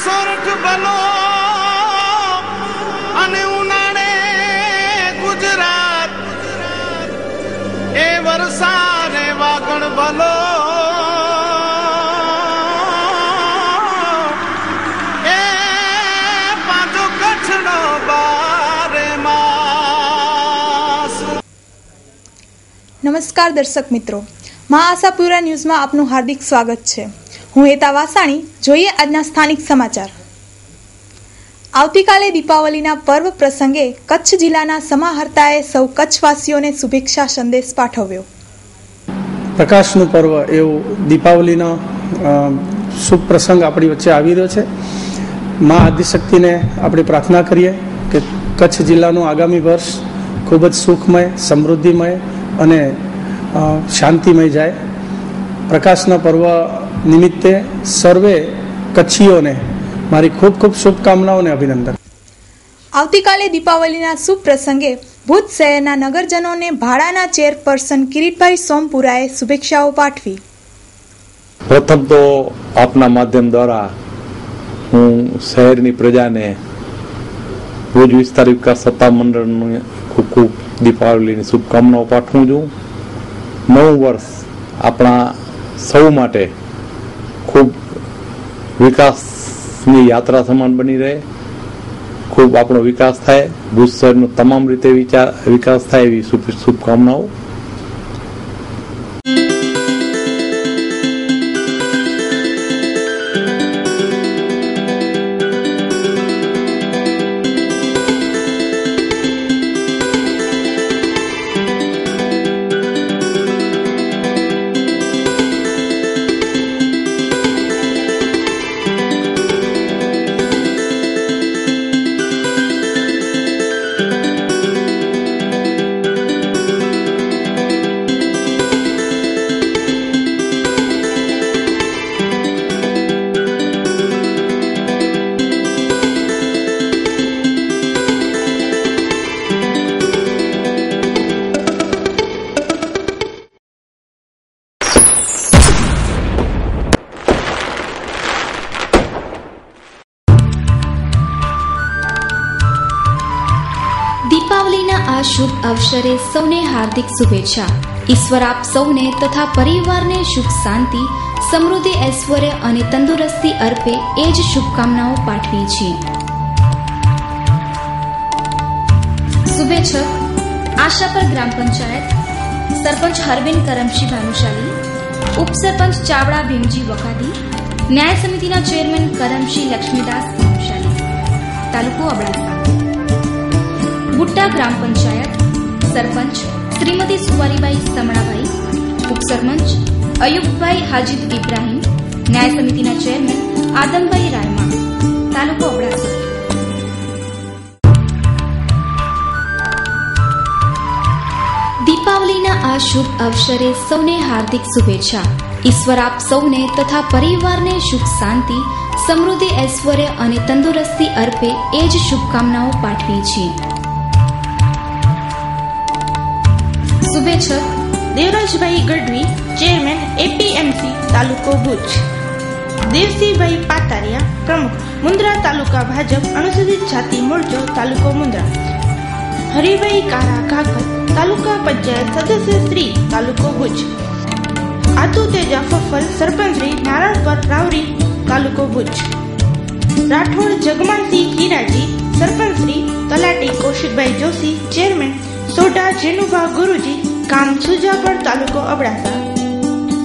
સોરઠ બલો અને ઉનાળે ગુજરાત એ વરસાદે વાગણ બલો એ પાછો કચ્છનો બારે માસ। નમસ્કાર દર્શક મિત્રો, મા આશાપુરા ન્યૂઝમાં આપનું હાર્દિક સ્વાગત છે। હું હેતા વાસાણી। જોઈએ આજના સ્થાનિક સમાચાર। આવતીકાલે દીપાવલીના પર્વ પ્રસંગે કચ્છ જિલ્લાના સમાહર્તાએ સૌ કચ્છવાસીઓને શુભેચ્છા સંદેશ પાઠવ્યો। પ્રકાશનું પર્વ એવું દીપાવલીનો શુભ પ્રસંગ આપણી વચ્ચે આવી રહ્યો છે। મા આદિશક્તિને આપણે પ્રાર્થના કરીએ કે કચ્છ જિલ્લાનું આગામી વર્ષ ખૂબ જ સુખમય, સમૃદ્ધિમય અને શાંતિમય જાય। પ્રકાશના પર્વ નિમિત્તે સર્વે કચ્છીઓને મારી ખૂબ ખૂબ શુભકામનાઓ અને અભિનંદન। આવતીકાલે દીપાવલીના શુભ પ્રસંગે ભુજ શહેરના નગરજનોને ભાડાના ચેરપર્સન કિરીટભાઈ સોમપુરાએ શુભેચ્છાઓ પાઠવી। પ્રથમ તો આપના માધ્યમ દ્વારા હું શહેરની પ્રજાને ભુજ વિસ્તાર વિકાસ સત્તા મંડળની ખૂબ ખૂબ દીપાવલીની શુભકામનાઓ પાઠવું છું। નવું વર્ષ આપણા સૌ માટે ખૂબ વિકાસની યાત્રા સમાન બની રહે, ખૂબ આપણો વિકાસ થાય, ભુજ શહેરનો તમામ રીતે વિકાસ થાય એવી શુભકામનાઓ। દીપાવલીના આ શુભ અવસરે સૌને હાર્દિક શુભેચ્છા। ઈશ્વર આપ સૌને તથા પરિવારને સુખ શાંતિ, સમૃદ્ધિ, ઐશ્વર્ય અને તંદુરસ્તી અર્પે એ જ શુભકામનાઓ પાઠવી છીએ। શુભેચ્છક આશાપર ગ્રામ પંચાયત સરપંચ હરવિંદ કરમશી ભાનુશાલી, ઉપસરપંચ ચાવડા ભીમજી વકાદી, ન્યાય સમિતિના ચેરમેન કરમશી લક્ષ્મીદાસ ભાનુશાલી, તાલુકો અબડાસા। બુટ્ટા ગ્રામ પંચાયત સરપંચ શ્રીમતી સુવારીબાઈ સમણાભાઈ, ઉપસરપંચ અયુબભાઈ હાજીદ ઇબ્રાહીમ, ન્યાય સમિતિના ચેરમેન આદમભાઈ રાયમા, તાલુકો અબડાસા। દીપાવલીના આ શુભ અવસરે સૌને હાર્દિક શુભેચ્છા। ઈશ્વર આપ સૌને તથા પરિવારને સુખ શાંતિ, સમૃદ્ધિ, ઐશ્વર્ય અને તંદુરસ્તી અર્પે એ જ શુભકામનાઓ પાઠવી છીએ। શુભેચ્છક દેવરાજભાઈ ગઢવી, ચેરમેન એપીએમસી તાલુકો ભુજ, દેવસિંહભાઈ પાતારિયા, પ્રમુખ મુન્દ્રા તાલુકા ભાજપ અનુસૂચિત જાતિ મોરચો તાલુકો મુન્દ્રા, હરિભાઈ કારા ઘાઘર, તાલુકા પંચાયત સદસ્ય શ્રી તાલુકો ભુજ, આતુ તેજા ફફલ, સરપંચ શ્રી નારાયણપર રાવરી તાલુકો ભુજ, રાઠોડ જગમાનસિંહ હીરાજી, સરપંચ શ્રી તલાટી કૌશિકભાઈ જોશી, ચેરમેન સોઢા જેનુભા ગુરુજી, ગામ સુજાપર તાલુકો અબડાસા,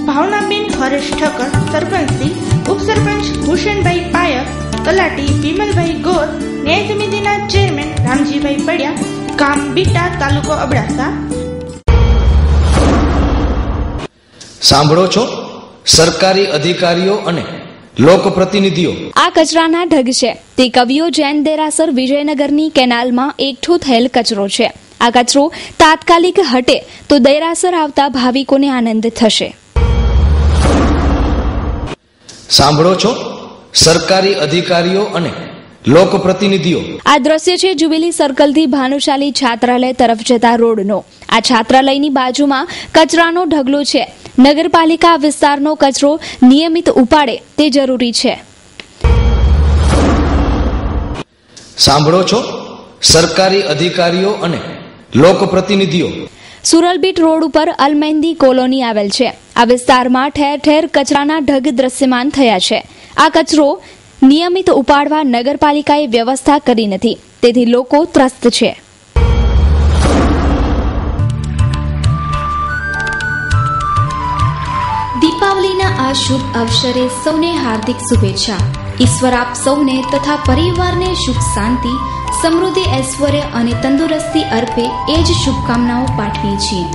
ભાવનાબેન હરેશ ઠક્કર, સરપંચ શ્રી, ઉપસરપંચ ભૂષણભાઈ પાયર, તલાટી વિમલભાઈ ગોર, ન્યાય સમિતિના ચેરમેન રામજીભાઈ પડ્યા, ગામ બીટા તાલુકો અબડાસા। સાંભળો છો સરકારી અધિકારીઓ અને લોકપ્રતિનિધિઓ। આ કચરાના ઢગ છે તે કવિઓ જૈન દેરાસર વિજયનગરની કેનાલમાં એકઠો થયેલ કચરો છે। આ કચરો તાત્કાલિક હટે તો દેરાસર આવતા ભાવિકોને આનંદ થશે। સાંભળો છો સરકારી અધિકારીઓ અને લોકપ્રતિનિધિઓ। આ દ્રશ્ય છે જુબિલી સર્કલથી ભાનુશાલી છાત્રાલય તરફ જતા રોડનો। આ છાત્રાલયની બાજુમાં કચરાનો ઢગલો છે। નગરપાલિકા વિસ્તારનો કચરો નિયમિત ઉપાડે તે જરૂરી છે। સાંભળો છો સરકારી અધિકારીઓ અને લોકપ્રતિનિધિઓ. સુરલબીટ રોડ ઉપર અલમૈંદી કોલોની આવેલ છે. આ વિસ્તારમાં ઠેર ઠેર કચરાના ઢગ દ્રશ્યમાન થયા છે. આ કચરો નિયમિત ઉપાડવા નગરપાલિકાએ વ્યવસ્થા કરી નથી, તેથી લોકો ત્રસ્ત છે. દીપાવલીના આ શુભ અવસરે સૌને હાર્દિક શુભેચ્છા. ઈશ્વર આપ સૌને તથા પરિવારને સુખ શાંતિ, સમૃદ્ધિ, ઐશ્વર્ય અને તંદુરસ્તી અર્પે એ જ શુભકામનાઓ પાઠવીએ છીએ.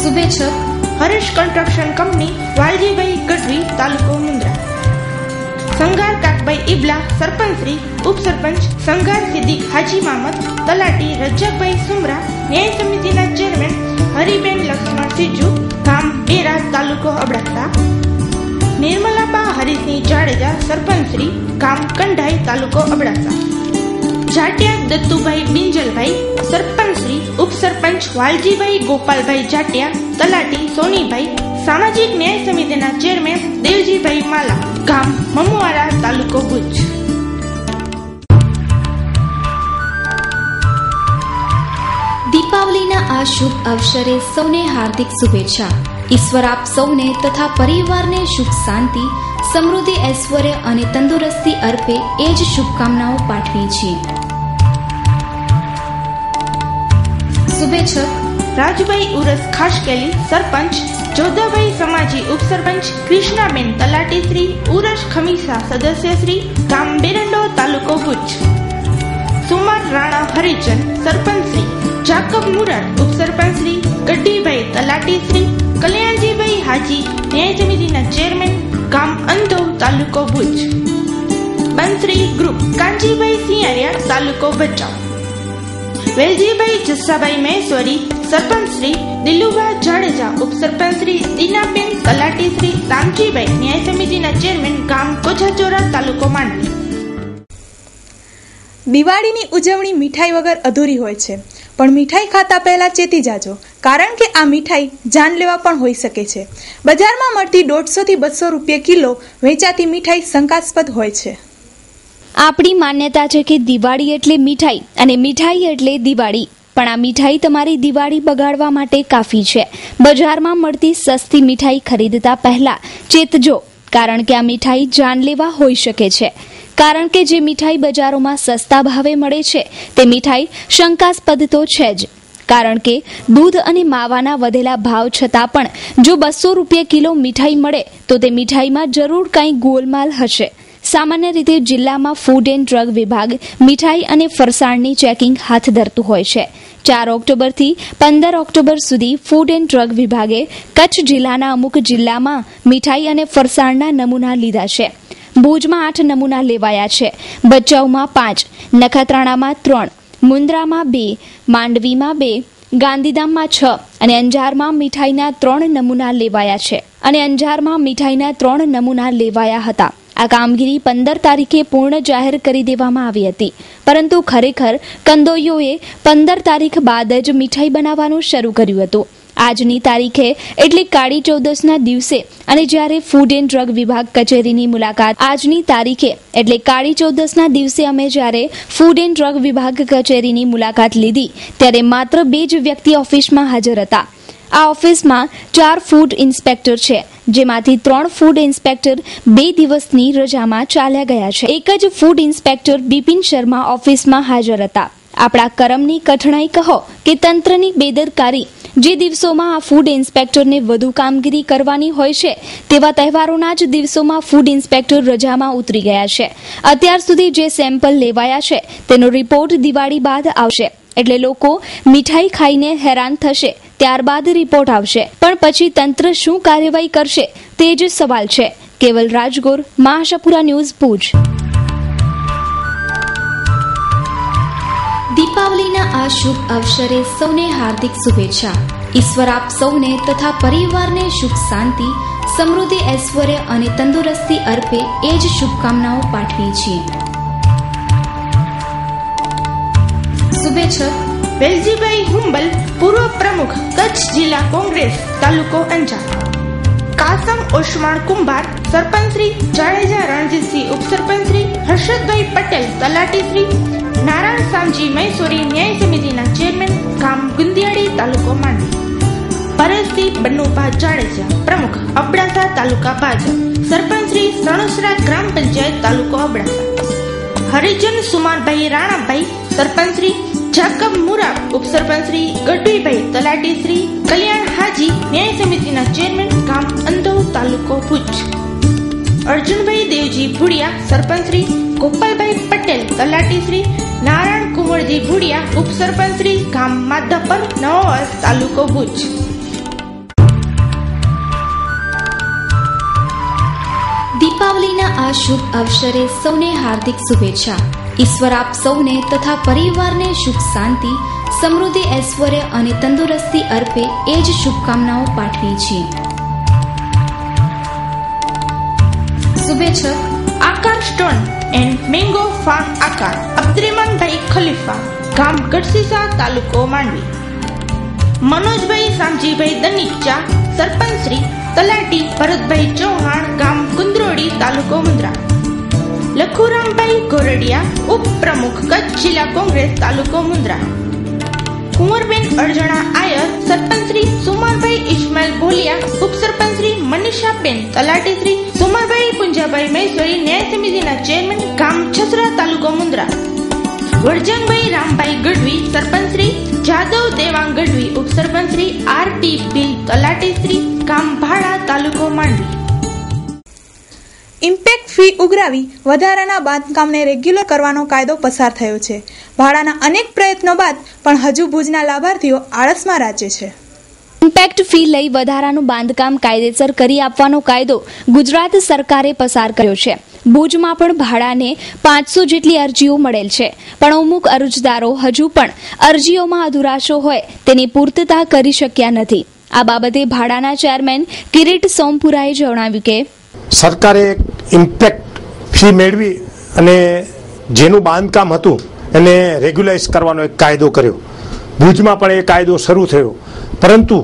શુભેચ્છક હરેશ કન્સ્ટ્રક્શન કંપની, વાલજીભાઈ ગઢવી, તાલુકો મુન્દ્રા. સંગાર કાકભાઈ ઇબલા, સરપંચ શ્રી, ઉપસરપંચ સંગાર સિદ્દીક હાજી મામદ, તલાટી રજ્જાકભાઈ સુમરા, ન્યાય સમિતિના ચેરમેન હરિબેન લક્ષ્મણ સિજ્જુ, ગામ બેરા, તાલુકો અબડાસા. નિર્મલાબા હરીસિંહ જાડેજા, સરપંચ શ્રી, ગામ કંઢાઈ, તાલુકો અબડાસા. જાટિયા દત્તુભાઈ બિંજલભાઈ, સરપંચ શ્રી, ઉપસરપંચ વાલજીભાઈ ગોપાલભાઈ જાટિયા, તલાટી સોનીભાઈ, સામાજિક ન્યાય સમિતિના ચેરમેન દેવજીભાઈ માલા, ગામ મમવાડા, તાલુકો ભુજ. દીપાવલીના આ શુભ અવસરે સૌને હાર્દિક શુભેચ્છા. ઈશ્વર આપ સૌને તથા પરિવારને સુખ શાંતિ, સમૃદ્ધિ, ઐશ્વર્ય અને તંદુરસ્તી અર્પે એ જ શુભકામનાઓ પાઠવીએ છીએ. શુભેચ્છક રાજભાઈ ઉરસ ખાસકેલી, સરપંચ જોધાભાઈ સમાજી, ઉપસરપંચ કૃષ્ણાબેન તલાટી શ્રી, ઉરસ ખમીસા સદસ્ય શ્રી, ગામ બેરંડો, તાલુકો ભુજ. સુમાર રાણા હરિચંદ, સરપંચ શ્રી, જાકબ મુરાદ, ઉપસરપંચ શ્રી, ગઢીભાઈ તલાટી શ્રી, કલ્યાણજીભાઈ હાજી, ન્યાય સમિતિના ચેરમેન, ગામ અંધો, તાલુકો ભુજ. બંસરી ગ્રુપ, કાંજીભાઈ સિંહારિયા, તાલુકો ભચાઉ. વેલજીભાઈ જસ્સાભાઈ મહેશ્વરી, સરપંચ શ્રી, દિલુભા જાડેજા, ઉપસરપંચ શ્રી, દીનાબેન તલાટી શ્રી, રામજીભાઈ, ન્યાય સમિતિના ચેરમેન, ગામ કોછાચોરા, તાલુકો માંડવી. દિવાળીની ઉજવણી મીઠાઈ વગર અધૂરી હોય છે, પણ મીઠાઈ ખાતા પહેલા ચેતી જાજો, કારણ કે આ મીઠાઈ જાનલેવા પણ હોઈ શકે છે. બજારમાં મળતી 150 થી 200 રૂપિયા કિલો વેચાતી મીઠાઈ શંકાસ્પદ હોય છે. આપણી માન્યતા છે કે દિવાળી એટલે મીઠાઈ અને મીઠાઈ એટલે દિવાળી, પણ આ મીઠાઈ તમારી દિવાળી બગાડવા માટે કાફી છે. બજારમાં મળતી સસ્તી મીઠાઈ ખરીદતા પહેલા ચેતજો, કારણ કે આ મીઠાઈ જાનલેવા હોઈ શકે છે. કારણ કે જે મીઠાઈ બજારોમાં સસ્તા ભાવે મળે છે તે મીઠાઈ શંકાસ્પદ તો છે જ. કારણ કે દૂધ અને માવાના વધેલા ભાવ છતાં પણ જો 200 રૂપિયા કિલો મીઠાઈ મળે તો તે મીઠાઈમાં જરૂર કંઈ ગોલમાલ હશે. સામાન્ય રીતે જિલ્લામાં ફૂડ એન્ડ ડ્રગ વિભાગ મીઠાઈ અને ફરસાણની ચેકિંગ હાથ ધરતું હોય છે. 4 ઓક્ટોબરથી 15 ઓક્ટોબર સુધી ફૂડ એન્ડ ડ્રગ વિભાગે કચ્છ જિલ્લાના અમુક જિલ્લામાં મીઠાઈ અને ફરસાણના નમૂના લીધા છે. ભુજમાં 8 નમૂના લેવાયા છે, ભચાઉમાં 5, નખત્રાણામાં 3, મુન્દ્રામાં 2, માંડવીમાં 2, ગાંધીધામમાં 6 અને અંજારમાં મીઠાઈના 3 નમૂના લેવાયા હતા. આ કામગીરી 15 તારીખે પૂર્ણ જાહેર કરી દેવામાં આવી હતી, પરંતુ ખરેખર કંદોઈઓએ 15 તારીખ બાદ જ મીઠાઈ બનાવવાનું શરૂ કર્યું હતું. આજની તારીખે એટલે કાળી ચૌદસના દિવસે અને જ્યારે ફૂડ એન્ડ ડ્રગ વિભાગ કચેરીની મુલાકાત આજની તારીખે એટલે કાળી ચૌદસના દિવસે અમે જ્યારે ફૂડ એન્ડ ડ્રગ વિભાગ કચેરીની મુલાકાત લીધી ત્યારે માત્ર 2 જ વ્યક્તિ ઓફિસમાં હાજર હતા. આ ઓફિસમાં 4 ફૂડ ઇન્સ્પેક્ટર છે, જેમાંથી 3 ફૂડ ઇન્સ્પેક્ટર 2 દિવસની રજામાં ચાલ્યા ગયા છે. એક જ ફૂડ ઇન્સ્પેક્ટર બિપિન શર્મા ઓફિસમાં હાજર હતા. આપણા કરમની કઠણાઈ કહો કે તંત્રની બેદરકારી, જે દિવસોમાં આ ફૂડ ઇન્સ્પેક્ટરને વધુ કામગીરી કરવાની હોય છે તેવા તહેવારોના જ દિવસોમાં ફૂડ ઇન્સ્પેક્ટર રજામાં ઉતરી ગયા છે. અત્યાર સુધી જે સેમ્પલ લેવાયા છે તેનો રિપોર્ટ દિવાળી બાદ આવશે, એટલે લોકો મીઠાઈ ખાઈને હેરાન થશે, ત્યારબાદ રિપોર્ટ આવશે, પણ પછી તંત્ર શું કાર્યવાહી કરશે તે જ સવાલ છે. કેવલ રાજગોર, મહાશાપુરા ન્યૂઝ, ભુજ. દીપાવલીના આ શુભ અવસરે સૌને હાર્દિક શુભેચ્છા. ઈશ્વર આપ સૌને તથા પરિવારને સુખ શાંતિ, સમૃદ્ધિ, ઐશ્વર્ય અને તંદુરસ્તી અર્પે એ જ શુભકામનાઓ પાઠવીએ છીએ. શુભેચ્છક વેલજીભાઈ હુંબલ, પૂર્વ પ્રમુખ, કચ્છ જિલ્લા કોંગ્રેસ, તાલુકો અંજાર. કાસમ ઓસમાણ કુંભાર, સરપંચ શ્રી જાડેજા રણજીતસિંહ, ઉપસરપંચ શ્રી હર્ષદભાઈ પટેલ, તલાટી શ્રી નારાયણ સામજી મૈસુરી, ન્યાય સમિતિના ચેરમેન ગામ ગુંદિયાળી, તાલુકો માંડવી. પરેશસિંહ બન્નુભા જાડેજા, પ્રમુખ અબડાસા તાલુકા ભાજપ. સરપંચ શ્રી સણોસરા ગ્રામ પંચાયત, તાલુકો અબડાસા. હરિજન સુમાનભાઈ રાણાભાઈ, સરપંચ શ્રી જાકબ મુરાબ, ઉપસરપંચ શ્રી ગઢવીભાઈ, તલાટી શ્રી કલ્યાણ હાજી, ન્યાય સમિતિના ચેરમેન ગામ અંધો, તાલુકો ભુજ. અર્જુનભાઈ દેવજી ભુડિયા, સરપંચ શ્રી ગોપાલભાઈ પટેલ, તલાટી શ્રી નારાયણ કુંવરજી ભુડિયા, ઉપસરપંચ શ્રી ગામ માધાપર, નવાવાસ, તાલુકો ભુજ. દીપાવલીના આ શુભ અવસરે સૌને હાર્દિક શુભેચ્છા. ઈશ્વર આપ સૌને તથા પરિવારને સુખ શાંતિ, સમૃદ્ધિ, ઐશ્વર્ય અને તંદુરસ્તી અર્પે એ જ શુભકામનાઓ પાઠવીએ છીએ. શુભેચ્છક આકાર સ્ટોન એન્ડ મેંગો ફાર્મ આકાર, અબ્દુરહેમાનભાઈ ખલીફા, ગામ ગઢસીસા, તાલુકો માંડવી. મનોજભાઈ સામજીભાઈ દનીચા, સરપંચ શ્રી તલાટી ભરતભાઈ ચૌહાણ, ગામ કુંદરોડી, તાલુકો મુન્દ્રા. લખુરામભાઈ ગોરડિયા, ઉપપ્રમુખ કચ્છ જિલ્લા કોંગ્રેસ, તાલુકો મુન્દ્રા. કુંવરબેન અરજણા આયર, સરપંચ શ્રી સુમારભાઈ ઇસ્માઇલ ભોલિયા, ઉપસરપંચ શ્રી મનીષાબેન, તલાટી શ્રી સુમારભાઈ પુંજાભાઈ મૈસુરી, ન્યાય સમિતિના ચેરમેન ગામ છસરા, તાલુકો મુન્દ્રા. વરજંગભાઈ રામભાઈ ગઢવી, સરપંચ શ્રી જાદવ દેવાંગ ગઢવી, ઉપસરપંચ શ્રી આરટી ભીલ, તલાટી શ્રી ગામ ભાડા, તાલુકો માંડવી. ઇમ્પેક્ટ ફી ઉઘરાવી વધારાના બાંધકામને રેગ્યુલર કરવાનો કાયદો પસાર થયો છે. ભાડાના અનેક પ્રયત્નો બાદ પણ હજુ ભુજના લાભાર્થીઓ આળસમાં રાચે છે. ઇમ્પેક્ટ ફી લઈ વધારાનું બાંધકામ કાયદેસર કરી આપવાનો કાયદો ગુજરાત સરકારે પસાર કર્યો છે. ભુજમાં પણ ભાડાને 500 જેટલી અરજીઓ મળેલ છે, પણ અમુક અરજદારો હજુ પણ અરજીઓમાં અધુરાશો હોય તેની પૂર્તતા કરી શક્યા નથી. આ બાબતે ભાડાના ચેરમેન કિરીટ સોમપુરાએ જણાવ્યું કે સરકારે ઇમ્પેક્ટ ફી મેળવી અને જેનું બાંધકામ હતું એને રેગ્યુલાઇઝ કરવાનો એક કાયદો કર્યો. ભુજમાં પણ એ કાયદો શરૂ થયો, પરંતુ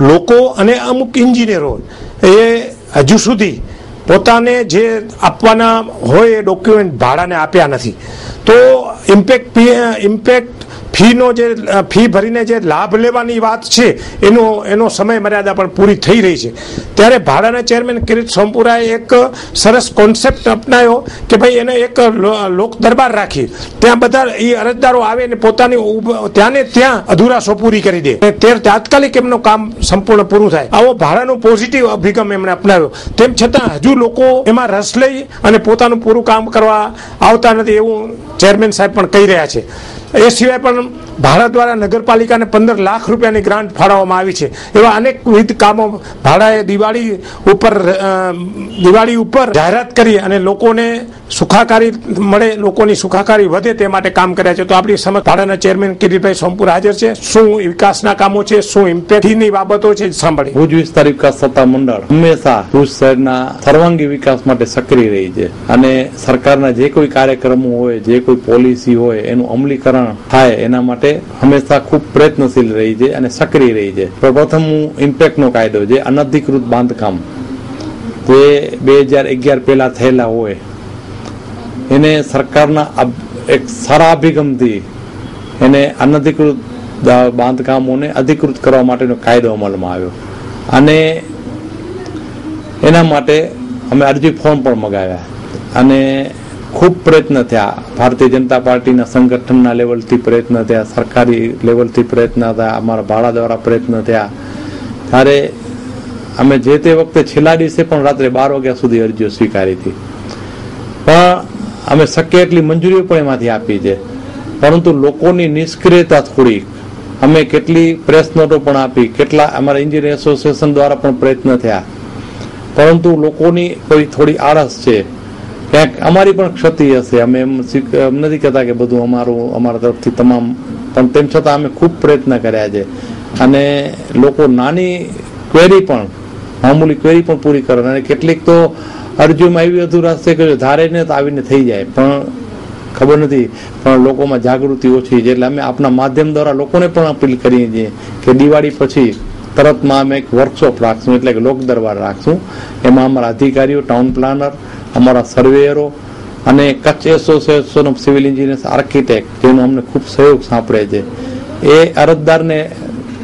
લોકો અને અમુક એન્જિનિયરો એ હજુ સુધી પોતાને જે આપવાના હોય એ ડોક્યુમેન્ટ ભાડાને આપ્યા નથી. તો ઇમ્પેક્ટ ફીનો જે ફી ભરીને જે લાભ લેવાની વાત છે એનો સમય મર્યાદા પણ પૂરી થઈ રહી છે. ત્યારે ભાડાના ચેરમેન કિરીટ સોમપુરાએ એક સરસ કોન્સેપ્ટ અપનાવ્યો કે ભાઈ એને એક લોક દરબાર રાખી ત્યાં બધા એ અરજદારો આવે ને પોતાની ત્યાંને ત્યાં અધુરાશો પૂરી કરી દે, ત્યારે તાત્કાલિક એમનું કામ સંપૂર્ણ પૂરું થાય. આવો ભાડાનો પોઝિટિવ અભિગમ એમણે અપનાવ્યો. તેમ છતાં હજુ લોકો એમાં રસ લઈ અને પોતાનું પૂરું કામ કરવા આવતા નથી એવું ચેરમેન સાહેબ પણ કહી રહ્યા છે. એ સિવાય પણ ભાડા દ્વારા નગરપાલિકાને 15 લાખ રૂપિયાની ગ્રાન્ટ ફાળવવામાં આવી છે. એવા અનેકવિધ કામો ભાડાએ દિવાળી ઉપર જાહેરાત કરી અને લોકોને સુખાકારી મળે, લોકોની સુખાકારી વધે તે માટે કામ કર્યા છે. તો આપણી સમક્ષ ભાડાના ચેરમેન કિરીટભાઈ સોમપુરા હાજર છે. શું વિકાસના કામો છે, શું ઇમ્પેક્ટની બાબતો છે, સાંભળી. ભુજ વિસ્તાર વિકાસ સત્તા મંડળ હંમેશા ભુજ શહેરના સર્વાંગી વિકાસ માટે સક્રિય રહી છે અને સરકારના જે કોઈ કાર્યક્રમો હોય, જે કોઈ પોલિસી હોય એનું અમલીકરણ થાય એના માટે હંમેશા ખૂબ પ્રયત્નશીલ રહી છે અને સક્રિય રહી છે. પ્રથમ ઇમ્પેક્ટનો કાયદો જે અનધિકૃત બાંધકામ જે 2011 પહેલા થયેલા હોય એને સરકારના એક સારા અભિગમથી એને અનધિકૃત બાંધકામોને અધિકૃત કરવા માટેનો કાયદો અમલમાં આવ્યો અને એના માટે અમે અરજી ફોર્મ પણ મગાવ્યા અને ખૂબ પ્રયત્ન થયા. ભારતીય જનતા પાર્ટીના સંગઠનના લેવલથી પ્રયત્ન થયા, સરકારી લેવલથી પ્રયત્ન થયા, અમારા ભાડા દ્વારા પ્રયત્ન થયા. ત્યારે અમે જે તે વખતે છેલ્લા દિવસે પણ રાત્રે 12 વાગ્યા સુધી અરજીઓ સ્વીકારી હતી, પણ અમે શક્ય એટલી મંજૂરીઓ પણ એમાંથી આપી છે. પરંતુ લોકોની નિષ્ક્રિયતા થોડી, અમે કેટલી પ્રેસ નોટો પણ આપી, કેટલા અમારા એન્જિનિયર એસોસિએશન દ્વારા પણ પ્રયત્ન થયા, પરંતુ લોકોની કોઈ થોડી આળસ છે. ક્યાંક અમારી પણ ક્ષતિ હશે, અમે એમ નથી કહેતા કે બધું અમારા તરફથી તમામ, પણ તેમ છતાં અમે ખૂબ પ્રયત્ન કર્યા છે અને લોકો નાની ક્વેરી પણ, મામૂલી ક્વેરી પણ પૂરી કરે અને કેટલીક તો અરજીઓમાં એવી અધુરાશ છે કે ધારે ને તો આવીને થઈ જાય, પણ ખબર નથી, પણ લોકોમાં જાગૃતિ ઓછી છે. એટલે અમે આપના માધ્યમ દ્વારા લોકોને પણ અપીલ કરીએ છીએ કે દિવાળી પછી તરતમાં અમે એક વર્કશોપ રાખશું, એટલે કે લોક દરબાર રાખશું. એમાં અમારા અધિકારીઓ, ટાઉન પ્લાનર, અમારા સર્વેયરો અને Kutch association of civil engineers architect, જેનો અમને ખૂબ સહયોગ સાંપડે છે, એ અરજદારને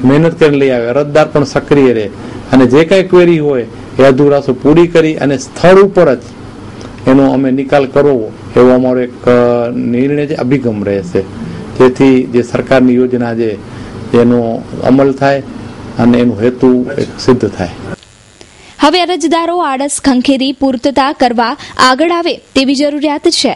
મહેનત કરીને લઈ આવે. અરજદાર પણ સક્રિય રહે અને જે કઈ ક્વેરી હોય એ અધૂરાશો પૂરી કરી અને સ્થળ ઉપર જ એનો અમે નિકાલ કરવો એવો અમારો એક નિર્ણય છે, અભિગમ રહેશે, જેથી જે સરકારની યોજના છે એનો અમલ થાય અને એનો હેતુ સિદ્ધ થાય. હવે અરજદારો આળસ ખંખેરી પૂર્તતા કરવા આગળ આવે તેવી જરૂરિયાત છે.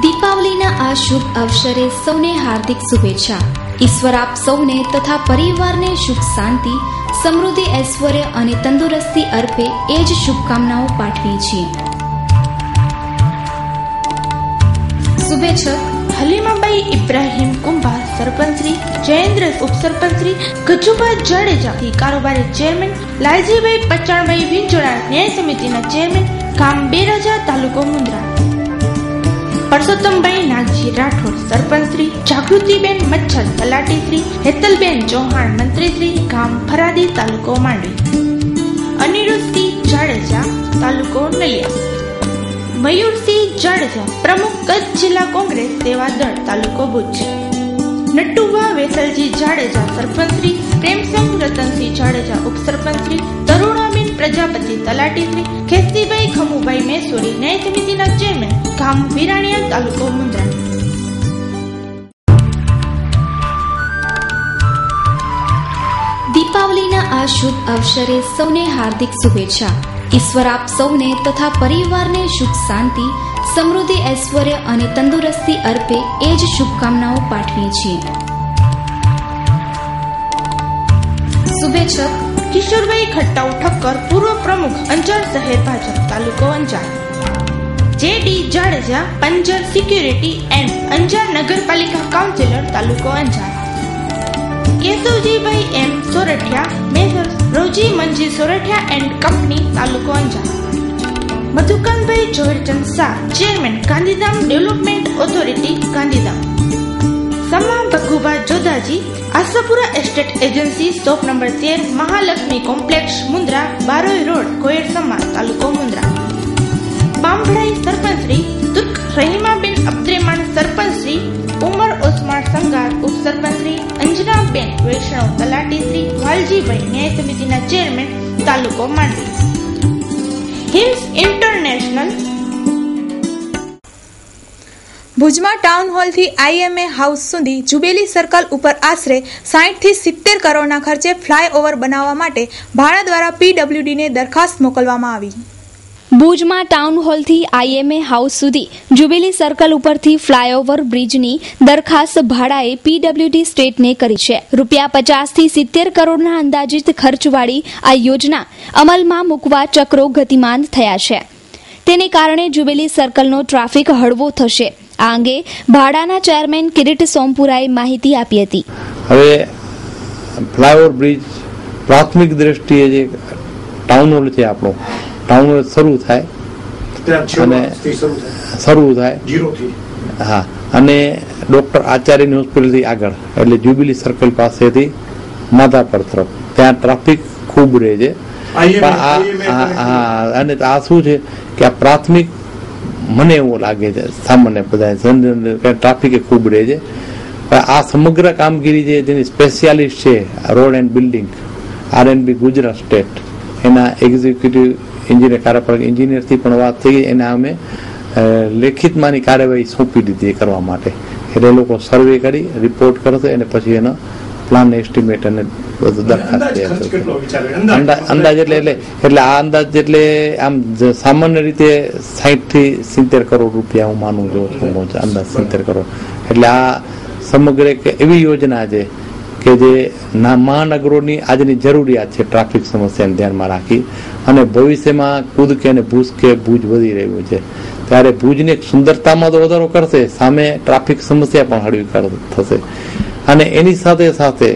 દીપાવલીના આ શુભ અવસરે સૌને હાર્દિક શુભેચ્છા. ઈશ્વર આપ સૌને તથા પરિવારને સુખ શાંતિ, સમૃદ્ધિ, ઐશ્વર્ય અને તંદુરસ્તી અર્પે એ જ શુભકામનાઓ પાઠવીએ છીએ. શુભેચ્છક હલીમાબાઈ ઇબ્રાહીમ કુંભાર, સરપંચશ્રી જયેન્દ્ર, ઉપસરપંચશ્રી ગજુભા જાડેજા, કારોબારી ચેરમેન લાલજીભાઈ પચાણભાઈ વિંજોડા, ન્યાય સમિતિના ચેરમેન, ગામ બેરાજા, તાલુકો મુન્દ્રા પરસોત્તમભાઈ નાગજી રાઠોડ, સરપંચશ્રી જાગૃતિબેન મચ્છર, તલાટીશ્રી હેતલબેન ચૌહાણ, મંત્રીશ્રી ગામ ફરાદી, તાલુકો માંડવી અનિરુદ્ધસિંહ જાડેજા, તાલુકો નલિયા મયુરસિંહ જાડેજા, પ્રમુખ કચ્છ જિલ્લા કોંગ્રેસ સેવા દળ, તાલુકો ભુજ નટુભા વેસલજી જાડેજા, સરપંચશ્રી પ્રેમસંગ રતનસિંહ જાડેજા, ઉપસરપંચશ્રી તરુણાબેન પ્રજાપતિ, તલાટીશ્રી ખેસ્તીભાઈ ખમુભાઈ મેસોરી, ન્યાય સમિતિના ચેરમેન, ગામ વિરાણીયા, તાલુકો મુન્દ્રા. દીપાવલીના આ શુભ અવસરે સૌને હાર્દિક શુભેચ્છા. ઈશ્વર આપ સૌને તથા પરિવારને સુખ શાંતિ, સમૃદ્ધિ, ઐશ્વર્ય અને તંદુરસ્તી અર્પે એ જ શુભકામનાઓ પાઠવીએ છીએ. શુભેચ્છક કિશોરભાઈ ખટ્ટાઉ ઠક્કર, પૂર્વ પ્રમુખ અંજાર શહેર ભાજપ, તાલુકો Anjar J D. Jadeja, Panjar security and Anjar નગરપાલિકા કાઉન્સિલર, તાલુકો Anjar Keshavjibhai M Sorathiya, major Roji Manji Sorathiya and company, તાલુકો Anjar Madhukanbhai Zaverchand Shah, chairman Gandhidham development authority, Gandhidham Sama Bhagubha Jodhaji, Ashapura estate agency, shop number 13, Mahalakshmi complex, Mundra, Baroi road, કોયર સમા, તાલુકો મુન્દ્રા બામભડાઈ સરપંચશ્રી તુર્ક રહીમાબેન અબ્દ્રેમાન, સરપંચશ્રી ઉમર ઓસ્માન સંગાર, ઉપસરપંચશ્રી અંજનાબેન વૈષ્ણવ, તલાટીશ્રી વાલજીભાઈ, ન્યાય સમિતિના ચેરમેન, તાલુકો માંડવી હિમ્સ ઇન્ટરનેશનલ. ભુજમાં ટાઉન હોલથી આઈએમએ હાઉસ સુધી જુબેલી સર્કલ ઉપર આશરે 60 થી 70 કરોડના ખર્ચે ફ્લાયઓવર બનાવવા માટે ભાડા દ્વારા પીડબ્લ્યુડીને દરખાસ્ત મોકલવામાં આવી. ભુજમાં ટાઉન હોલથી આઈએમએ હાઉસ સુધી જુબેલી સર્કલ ઉપરથી ફ્લાયઓવર બ્રિજની દરખાસ્ત ભાડાએ પીડબ્લ્યુડી સ્ટેટને કરી છે. ₹50 થી 70 કરોડના અંદાજિત ખર્ચવાળી આ યોજના અમલમાં મૂકવા ચક્રો ગતિમાન થયા છે. તેને કારણે જુબેલી સર્કલનો ટ્રાફિક હળવો થશે. આ અંગે ભાડાના ચેરમેન કિરીટ સોમપુરાએ માહિતી આપી હતી. હવે ફ્લાયઓવર બ્રિજ પ્રાથમિક દ્રષ્ટિએ જે ટાઉન હોલ છે આપણો, ટાઉન હોલ શરૂ થાય હા, અને ડોક્ટર આચાર્યની હોસ્પિટલથી આગળ એટલે જ્યુબિલી સર્કલ પાસેથી માધાપર તરફ ત્યાં ટ્રાફિક ખૂબ રહે છે. અને આ શું છે કે આ પ્રાથમિક, મને એવું લાગે છે સામાન્ય બધા ટ્રાફિક ખૂબ રહે છે. આ સમગ્ર કામગીરી છે જેની સ્પેશિયાલિસ્ટ છે road and building RNB Gujarat state, એના એક્ઝિક્યુટિવ એન્જિનિયર કાર્યપાલક એન્જિનિયરથી પણ વાત થઈ ગઈ. એને અમે લેખિતમાંની કાર્યવાહી સોંપી દીધી કરવા માટે. એટલે એ લોકો સર્વે કરી રિપોર્ટ કરશે અને પછી એનો પ્લાન એસ્ટિમેટ અને બધું દરખાસ્ત અંદાજ એટલે આ અંદાજ એટલે આમ સામાન્ય રીતે 60 થી 70 કરોડ રૂપિયા હું માનું છું અંદાજ 70 કરોડ. એટલે આ સમગ્ર એક એવી યોજના છે કે જે મહાનગરોની આજની જરૂરિયાત છે ટ્રાફિક સમસ્યાને ધ્યાનમાં રાખી અને ભવિષ્યમાં કૂદકે અને ભૂસકે ભુજ વધી રહ્યું છે ત્યારે ભુજની સુંદરતામાં તો વધારો કરશે, સામે ટ્રાફિક સમસ્યા પણ હળવી થશે. અને એની સાથે સાથે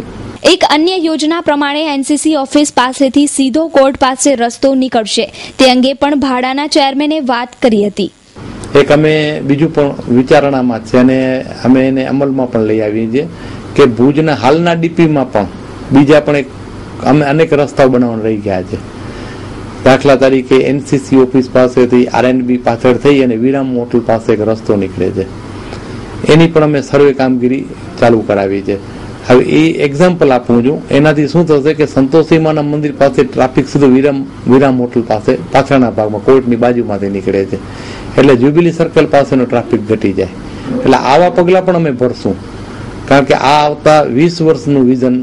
એક અન્ય યોજના પ્રમાણે એનસીસી ઓફિસ પાસેથી સીધો કોર્ટ પાસે રસ્તો નીકળશે. તે અંગે પણ ભાડાના ચેરમેને વાત કરી હતી. એક અમે બીજું પણ વિચારણામાં છે અને અમે એને અમલમાં પણ લઈ આવીએ છીએ કે ભુજના હાલના ડીપીમાં પણ બીજા પણ અમે અનેક રસ્તાઓ બનાવવાના રહી ગયા છે. દાખલા તરીકે એનસીસી ઓફિસ પાસેથી આરએનબી પાછળ થઈ અને વિરામ હોટલ પાસે એક રસ્તો નીકળે છે, એની પણ અમે સર્વે કામગીરી ચાલુ કરાવી છે. હવે એ એક્ઝામ્પલ આપું છું, એનાથી શું થશે કે સંતોષીમાના મંદિર પાસે ટ્રાફિક સીધું વિરામ હોટલ પાસે પાછળના ભાગમાં કોર્ટની બાજુમાંથી નીકળે છે, એટલે જ્યુબિલી સર્કલ પાસેનો ટ્રાફિક ઘટી જાય. એટલે આવા પગલા પણ અમે ભરશું, કારણ કે આ આવતા 20 વર્ષનું વિઝન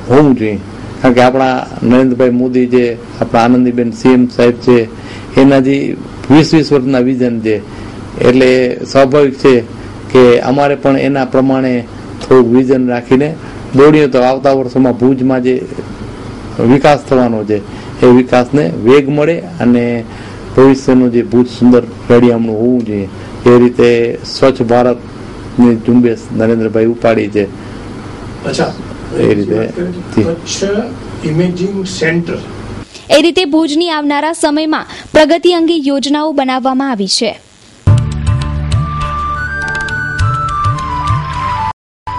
હોવું જોઈએ. કારણ કે આપણા નરેન્દ્રભાઈ મોદી છે, આપણા આનંદીબેન સીએમ સાહેબ છે, એના જે 20 વર્ષના વિઝન છે, એટલે સ્વાભાવિક છે કે અમારે પણ એના પ્રમાણે થોડુંક વિઝન રાખીને દોડીએ તો આવતા વર્ષોમાં ભુજમાં જે વિકાસ થવાનો છે એ વિકાસને વેગ મળે અને ભવિષ્યનું જે ભુજ સુંદર રળિયામણું હોવું જોઈએ એ રીતે સ્વચ્છ ભારતની ઝુંબેશ નરેન્દ્રભાઈ ઉપાડી છે. એ રીતે ભુજની આવનારા સમયમાં પ્રગતિ અંગે યોજનાઓ બનાવવામાં આવી છે.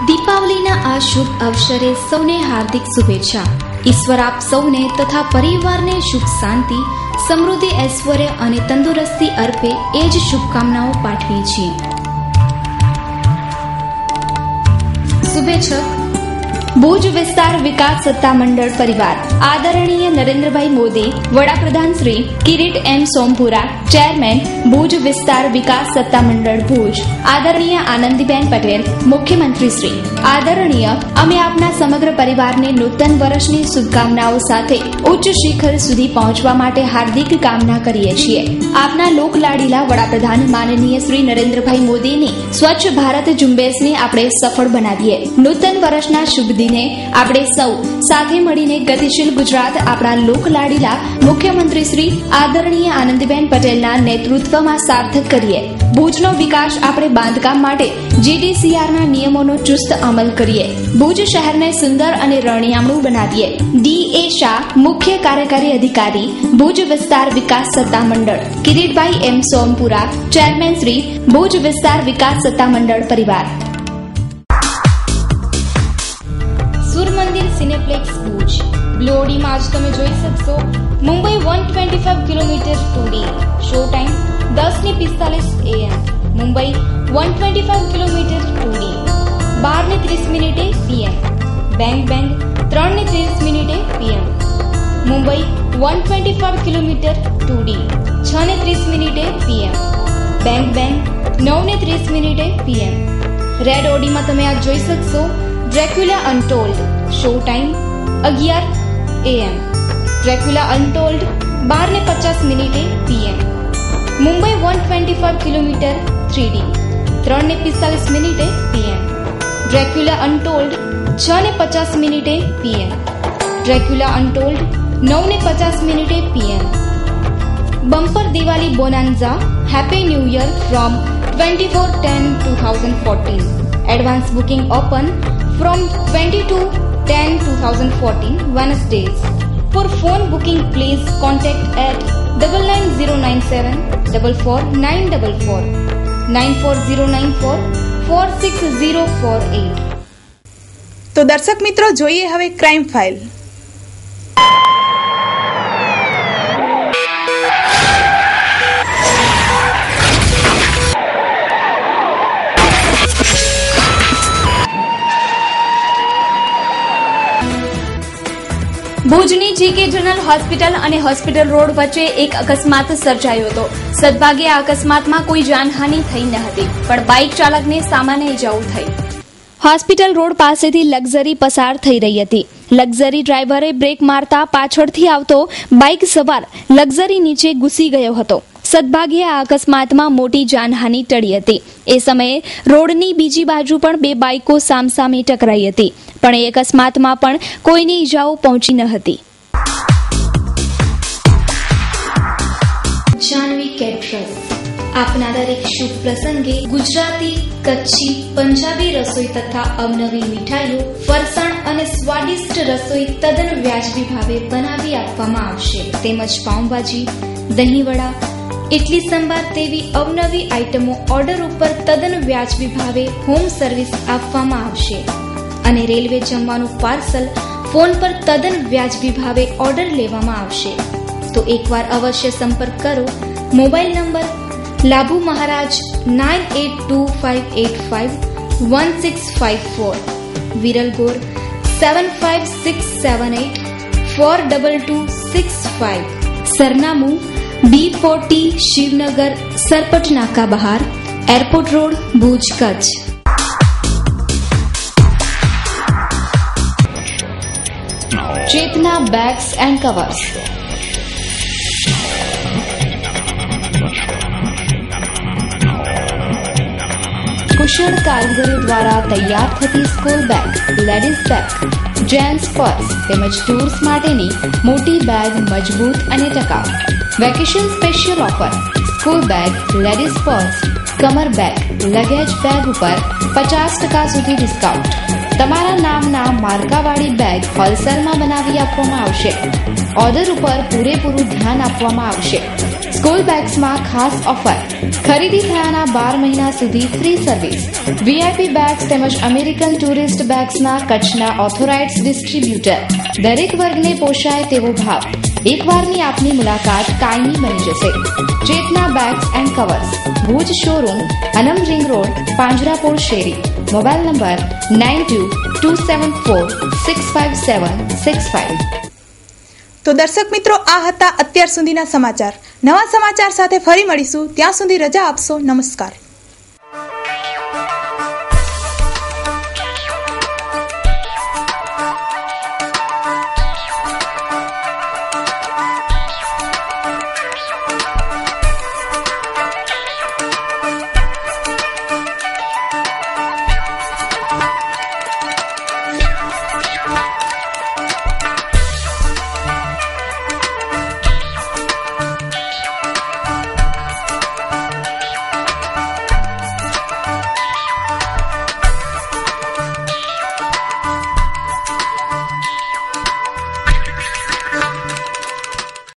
દીપાવલીના આ શુભ અવસરે સૌને હાર્દિક શુભેચ્છા. ઈશ્વર આપ સૌને તથા પરિવારને સુખ શાંતિ, સમૃદ્ધિ, ઐશ્વર્ય અને તંદુરસ્તી અર્પે એ જ શુભકામનાઓ પાઠવીએ છીએ. શુભેચ્છક ભુજ વિસ્તાર વિકાસ સત્તામંડળ પરિવાર. આદરણીય નરેન્દ્રભાઈ મોદી, વડાપ્રધાન શ્રી કિરીટ એમ સોમપુરા, ચેરમેન ભુજ વિસ્તાર વિકાસ સત્તામંડળ ભુજ. આદરણીય આનંદીબેન પટેલ, મુખ્યમંત્રી શ્રી. આદરણીય, અમે આપના સમગ્ર પરિવારને નૂતન વર્ષની શુભકામનાઓ સાથે ઉચ્ચ શિખર સુધી પહોંચવા માટે હાર્દિક કામના કરીએ છીએ. આપના લોકલાડીલા વડાપ્રધાન માનનીય શ્રી નરેન્દ્રભાઈ મોદીની સ્વચ્છ ભારત ઝુંબેશને આપણે સફળ બનાવીએ. નૂતન વર્ષના શુભ દિને આપણે સૌ સાથે મળીને ગતિશીલ ગુજરાત આપણા લોકલાડીલા મુખ્યમંત્રી શ્રી આદરણીય આનંદીબેન પટેલના નેતૃત્વમાં સાર્થક કરીએ. ભુજનો વિકાસ આપણે બાંધકામ માટે જીડીસીઆરના નિયમોનો ચુસ્ત અમલ કરીએ. ભુજ શહેરને સુંદર અને રળિયામણું બનાવીએ. ડી.એ. શાહ, મુખ્ય કાર્યકારી અધિકારી, ભુજ વિસ્તાર વિકાસ સત્તામંડળ. કિરીટભાઈ એમ સોમપુરા, ચેરમેન શ્રી, ભુજ વિસ્તાર વિકાસ સત્તામંડળ પરિવાર. સૂર્યમંદિર સિનેપ્લેક્સ ભુજ. બ્લોડીમાં આજ તમે જોઈ શકશો Mumbai 125 kilometre 2D. Show time 10:45 AM. Mumbai 125 kilometre 2D 12:30 PM. Bang Bang 3:30 PM. Mumbai 125 kilometre 2D 6:30 PM. Bang Bang 9:30 PM. Red ઓડીમાં તમે આજ જોઈ શકશો Dracula Untold. Show time 11 AM. Dracula Untold 12:50 PM. Mumbai 125 kilometre 3D 3:45 PM. Dracula Untold 6:50 PM. Dracula Untold 9:50 PM. Bumper Diwali bonanza happy new year from 24/10/2014. Advance booking open from 22/10/2014 Wednesdays. For phone booking, please contact at 99097 44944 94094 46048. તો દર્શક મિત્રો, જોઈએ હવે crime file. ભુજની GK general hospital અને hospital road વચ્ચે એક અકસ્માત સર્જાયો હતો. સદભાગ્યે આ અકસ્માતમાં કોઈ જાનહાનિ થઈ ન હતી, પણ બાઇક ચાલકને સામાન્ય ઇજાઓ થઈ. હોસ્પિટલ રોડ પાસેથી લક્ઝરી પસાર થઈ રહી હતી. લક્ઝરી ડ્રાઈવરે બ્રેક મારતા પાછળથી આવતો બાઇક સવાર લક્ઝરી નીચે ઘૂસી ગયો હતો. સદભાગ્યે આ અકસ્માતમાં મોટી જાનહાનિ ટળી હતી. એ સમયે રોડની બીજી બાજુ પણ બે બાઇકો સામસામે ટકરાઈ હતી, પણ એ અકસ્માતમાં પણ કોઈની ઈજાઓ પહોંચી ન હતી. જાનવી કેટરર્સ આપના દરેક શુભ પ્રસંગે ગુજરાતી, કચ્છી, પંજાબી રસોઈ તથા અવનવી મીઠાઈઓ, ફરસાણ અને સ્વાદિષ્ટ રસોઈ તદ્દન વ્યાજબી ભાવે બનાવી આપવામાં આવશે. તેમજ પાઉંભાજી, દહીંવડા, ઇડલી સંભાર તેવી અવનવી આઇટમો ઓર્ડર ઉપર તદ્દન વ્યાજબી ભાવે હોમ સર્વિસ આપવામાં આવશે. અને રેલવે જમવાનું પાર્સલ ફોન પર તદ્દન વ્યાજબી ભાવે ઓર્ડર લેવામાં આવશે. તો એકવાર અવશ્ય સંપર્ક કરો. મોબાઈલ નંબર લાભુ મહારાજ 9825851654, વિરલ ગોર 7567842265, સરનામું B40 શિવનગર સરપટ નાકા બહાર, airport road, Bhuj, Kutch. Chetana bags and covers. કુશળ કારીગરો દ્વારા તૈયાર થતી school bag, ladies bag, gents purse તેમજ ટૂર્સ માટેની મોટી બેગ મજબૂત અને ટકાઉ. Vacation special offer. School bag, ladies purse, કમર બેગ, લગેજ બેગ ઉપર 50% સુધી ડિસ્કાઉન્ટ. તમારા નામના માર્કાવાળી બેગ હોલસેલમાં બનાવી આપવામાં આવશે. ઓર્ડર ઉપર પૂરેપૂરું ધ્યાન આપવામાં આવશે. સ્કૂલ બેગ્સમાં ખાસ ઓફર. ખરીદી થયાના 12 મહિના સુધી ફ્રી સર્વિસ. વીઆઈપી બેગ્સ તેમજ અમેરિકન ટુરિસ્ટ બેગ્સના કચ્છના ઓથોરાઇઝ્ડ ડિસ્ટ્રીબ્યુટર. દરેક વર્ગને પોષાય તેવો ભાવ. એકવારની આપની મુલાકાત કાયમી બની જશે. Chetna bags and covers, Bhuj showroom, Anam ring road, Panjrapol, શેરી. Mobile number 9227465765. તો દર્શક મિત્રો, આ હતા અત્યાર સુધીના સમાચાર. નવા સમાચાર સાથે ફરી મળીશું. ત્યાં સુધી રજા આપશો. નમસ્કાર.